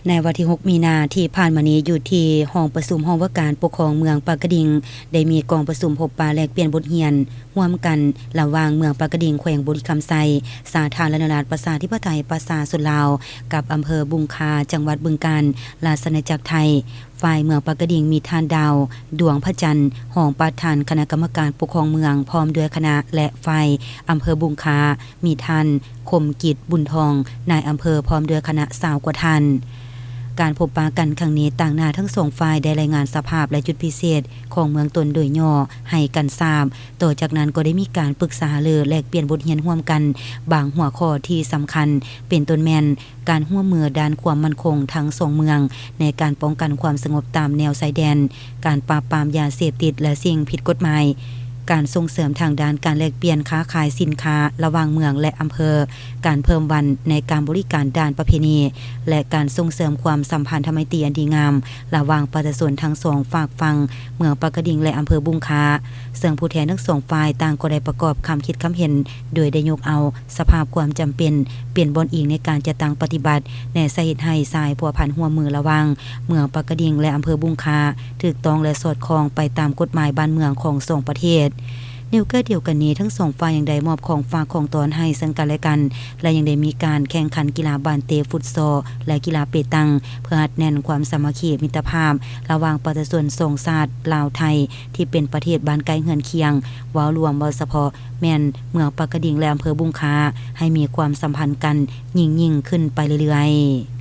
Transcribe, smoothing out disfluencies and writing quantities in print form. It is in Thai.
ในวันที่6มีนาที่ผ่านมานี้อยู่ที่ห้องประชุมห้องว่าการปกครองเมืองปากกระดิ่งได้มีกองประชุมพบปะแลกเปลี่ยนบทเรียนร่วมกันระหว่างเมืองปากกระดิ่งแขวงบุรีคำไซสาธารณรัฐประชาธิปไตยประชาชนลาวกับอำเภอบุงคาจังหวัดบึงกาฬราชอาณาจักรไทยฝ่ายเมืองปากกระดิ่งมีท่านดาวดวงพระจันทร์รองประธานคณะกรรมการปกครองเมืองพร้อมด้วยคณะและฝ่ายอำเภอบุงคามีท่านคมกิจบุญทองนายอำเภอพร้อมด้วยคณะ20 กว่าท่านการพบปะกันครั้งนี้ต่างหน้าทั้งสองฝ่ายได้รายงานสภาพและจุดพิเศษของเมืองตนโดยย่อให้กันทราบต่อจากนั้นก็ได้มีการปรึกษาหารือแลกเปลี่ยนบทเรียนร่วมกันบางหัวข้อที่สำคัญเป็นต้นแม่นการร่วมมือด้านความมั่นคงทั้งสองเมืองในการป้องกันความสงบตามแนวชายแดนการปราบปรามยาเสพติดและสิ่งผิดกฎหมายการส่งเสริมทางด้านการแลกเปลี่ยนค้าขายสินค้าระหว่างเมืองและอำเภอการเพิ่มวันในการบริการด้านประเพณีและการส่งเสริมความสัมพันธไมตรีอันดีงามระหว่างประชาชนทั้งสองฝากฟังเมืองปากกระดิ่งและอำเภอบุงคาซึ่งผู้แทนทั้งสองฝ่ายต่างก็ได้ประกอบคำคิดคำเห็นโดยได้ยกเอาสภาพความจำเป็นเปลี่ยนบอนอิงในการจัดตั้งปฏิบัติในสาเหตุให้สายพัวพันหัวมือระหว่างเมืองปากกระดิ่งและอำเภอบุงคาถูกต้องและสอดคล้องไปตามกฎหมายบ้านเมืองของสองประเทศในโอกาสเดียวกันนี้ทั้งสองฝ่ายยังได้มอบของฝากของตอนให้ซึ่งกันและกันและยังได้มีการแข่งขันกีฬาบานเตฟุตซอลและกีฬาเปตังเพื่ออัดแน่นความสามัคคีมิตรภาพระหว่างประชาชนสองชาติลาวไทยที่เป็นประเทศบ้านใกล้เฮือนเคียงว้าวรวมบ่เฉพาะแม่นเมืองปากกระดิ่งและอำเภอบุงคาให้มีความสัมพันธ์กันยิ่งขึ้นไปเรื่อยๆ